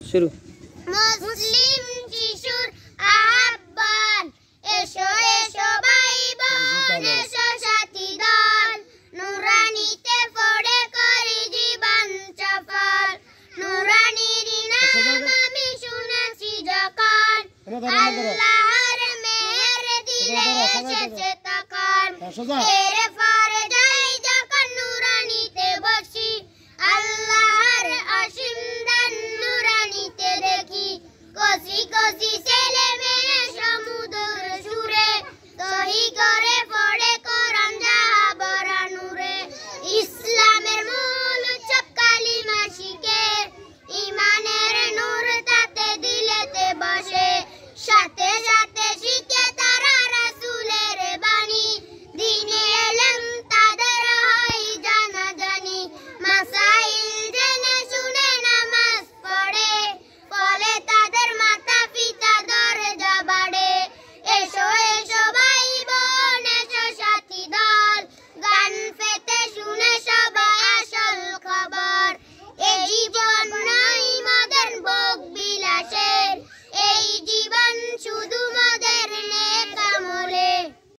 शुरू। मुस्लिम शिशुर आह्वान, एसो एसो भाई বোন, एसो साथी दल, নুরানিতে পড়ে করি জীবন সফল। নুরানির নাম আমি শুনেছি যখন, আল্লাহর মেহের দিলে এসেছে তখন।